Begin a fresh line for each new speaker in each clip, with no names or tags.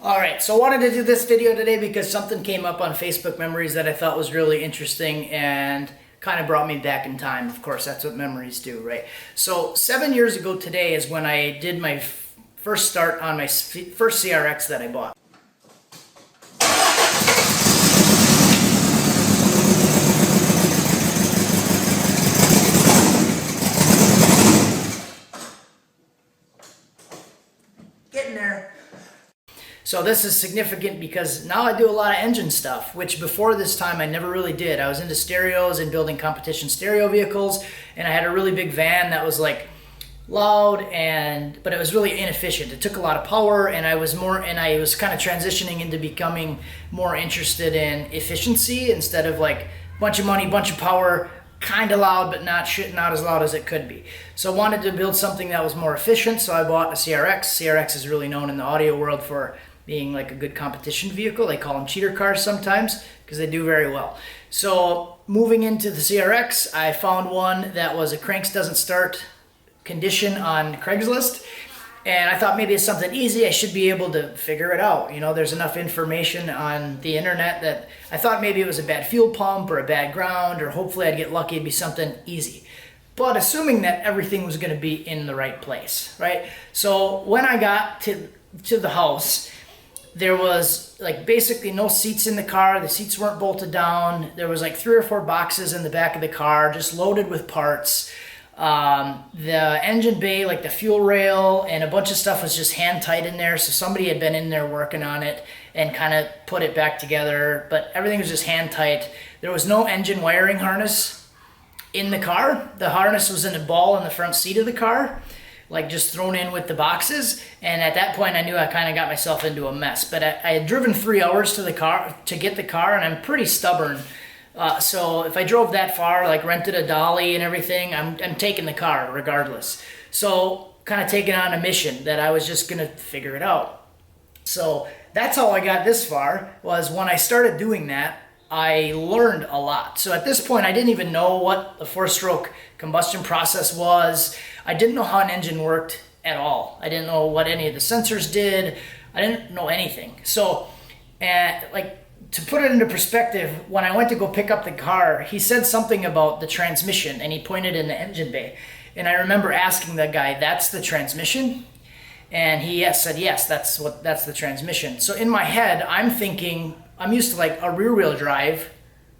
Alright, so I wanted to do this video today because something came up on Facebook Memories that I thought was really interesting and kind of brought me back in time. Of course, that's what memories do, right? So 7 years ago today is when I did my first start on my first CRX that I bought. Getting there. So this is significant because now I do a lot of engine stuff, which before this time I never really did. I was into stereos and building competition stereo vehicles, and I had a really big van that was like loud but it was really inefficient. It took a lot of power, and I was kind of transitioning into becoming more interested in efficiency instead of like bunch of money, bunch of power, kind of loud but not as loud as it could be. So I wanted to build something that was more efficient, so I bought a CRX. CRX is really known in the audio world for being like a good competition vehicle. They call them cheater cars sometimes because they do very well. So moving into the CRX, I found one that was a cranks doesn't start condition on Craigslist, and I thought maybe it's something easy. I should be able to figure it out. You know, there's enough information on the internet that I thought maybe it was a bad fuel pump or a bad ground, or hopefully I'd get lucky, it'd be something easy. But assuming that everything was going to be in the right place, right? So when I got to the house, there was like basically no seats in the car. The seats weren't bolted down. There was like 3 or 4 boxes in the back of the car, just loaded with parts. The engine bay, like the fuel rail and a bunch of stuff was just hand tight in there. So somebody had been in there working on it and kind of put it back together, but everything was just hand tight. There was no engine wiring harness in the car. The harness was in a ball in the front seat of the car, like just thrown in with the boxes. And at that point I knew I kind of got myself into a mess. But I had driven 3 hours to get the car, and I'm pretty stubborn. So if I drove that far, like rented a dolly and everything, I'm taking the car regardless. So kind of taking on a mission that I was just going to figure it out. So that's how I got this far. Was when I started doing that, I learned a lot. So at this point, I didn't even know what the 4-stroke combustion process was. I didn't know how an engine worked at all. I didn't know what any of the sensors did. I didn't know anything. So, to put it into perspective, when I went to go pick up the car, he said something about the transmission, and he pointed in the engine bay. And I remember asking that guy, "That's the transmission?" And he said, "Yes, that's the transmission." So in my head, I'm thinking, I'm used to like a rear-wheel drive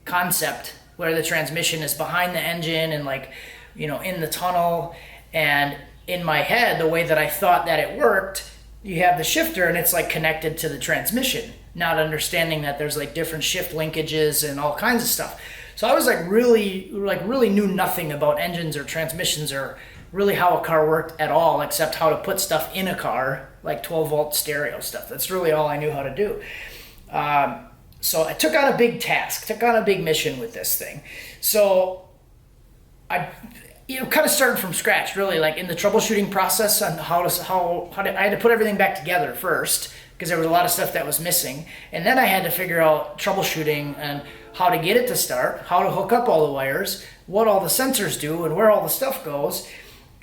concept where the transmission is behind the engine and like, you know, in the tunnel. And in my head, the way that I thought that it worked, you have the shifter and it's like connected to the transmission, not understanding that there's like different shift linkages and all kinds of stuff. So I was really knew nothing about engines or transmissions or really how a car worked at all, except how to put stuff in a car, like 12-volt stereo stuff. That's really all I knew how to do. So I took on a big task, took on a big mission with this thing. So I kind of started from scratch, really, like in the troubleshooting process on I had to put everything back together first because there was a lot of stuff that was missing. And then I had to figure out troubleshooting and how to get it to start, how to hook up all the wires, what all the sensors do, and where all the stuff goes.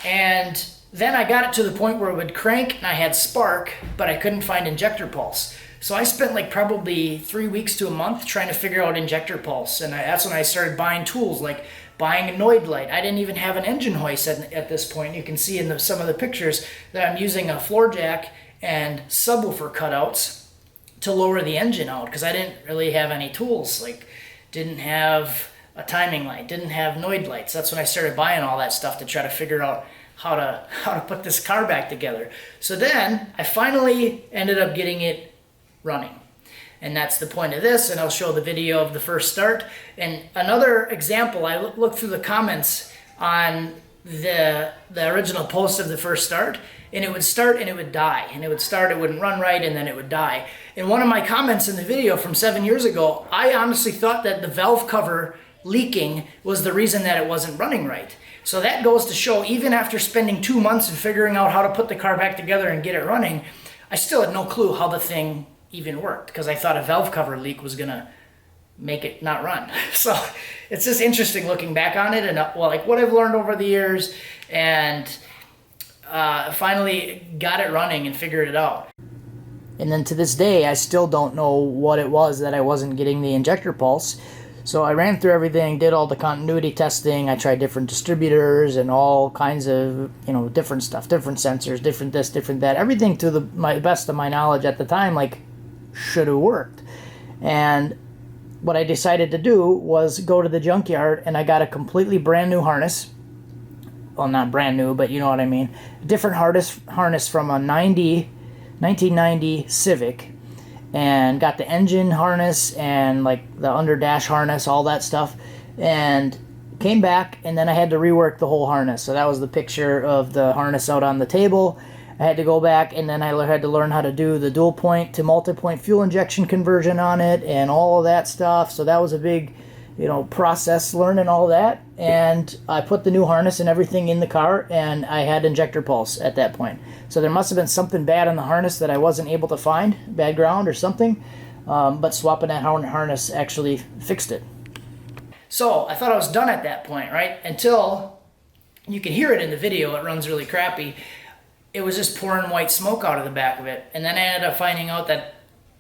And then I got it to the point where it would crank and I had spark, but I couldn't find injector pulse. So I spent like probably 3 weeks to a month trying to figure out injector pulse. And that's when I started buying tools, like buying a Noid light. I didn't even have an engine hoist at this point. You can see in some of the pictures that I'm using a floor jack and subwoofer cutouts to lower the engine out because I didn't really have any tools. Like, didn't have a timing light, didn't have Noid lights. That's when I started buying all that stuff to try to figure out how to put this car back together. So then I finally ended up getting it running. And that's the point of this, and I'll show the video of the first start. And another example, I looked through the comments on the original post of the first start, and it would start and it would die. And it would start, it wouldn't run right, and then it would die. And one of my comments in the video from 7 years ago, I honestly thought that the valve cover leaking was the reason that it wasn't running right. So that goes to show, even after spending 2 months and figuring out how to put the car back together and get it running, I still had no clue how the thing even worked because I thought a valve cover leak was gonna make it not run. So it's just interesting looking back on it and like what I've learned over the years, and finally got it running and figured it out. And then to this day, I still don't know what it was that I wasn't getting the injector pulse. So I ran through everything, did all the continuity testing. I tried different distributors and all kinds of, different stuff, different sensors, different this, different that. Everything to my best of my knowledge at the time, like, should have worked. And what I decided to do was go to the junkyard, and I got a completely brand new harness. Well, not brand new, but you know what I mean. A different harness from a 1990 Civic, and got the engine harness and like the under dash harness, all that stuff, and came back, and then I had to rework the whole harness. So that was the picture of the harness out on the table. I had to go back, and then I had to learn how to do the dual point to multi-point fuel injection conversion on it and all of that stuff. So that was a big, process learning all that. And I put the new harness and everything in the car, and I had injector pulse at that point. So there must have been something bad in the harness that I wasn't able to find, bad ground or something. But swapping that harness actually fixed it. So I thought I was done at that point, right? Until you can hear it in the video. It runs really crappy. It was just pouring white smoke out of the back of it. And then I ended up finding out that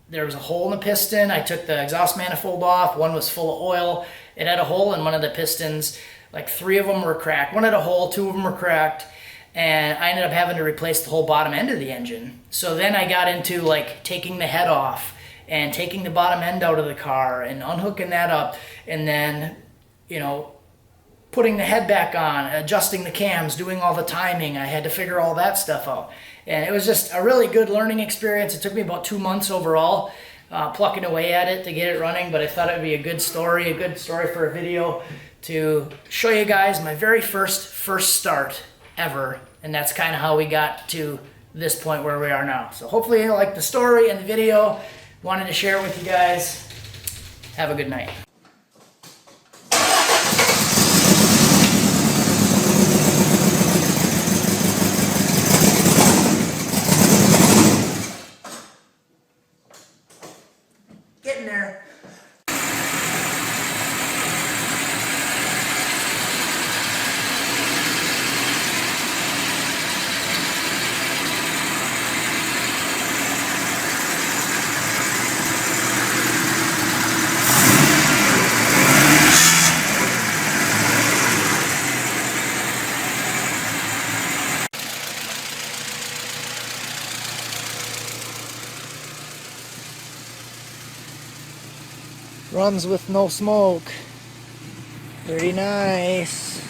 there was a hole in the piston. I took the exhaust manifold off. One was full of oil. It had a hole in one of the pistons. Like 3 of them were cracked. One had a hole, 2 of them were cracked. And I ended up having to replace the whole bottom end of the engine. So then I got into like taking the head off and taking the bottom end out of the car and unhooking that up. And then, putting the head back on, adjusting the cams, doing all the timing. I had to figure all that stuff out. And it was just a really good learning experience. It took me about 2 months overall, plucking away at it to get it running, but I thought it would be a good story for a video to show you guys my very first start ever. And that's kind of how we got to this point where we are now. So hopefully you like the story and the video. Wanted to share it with you guys. Have a good night. Getting there. Runs with no smoke. Very nice.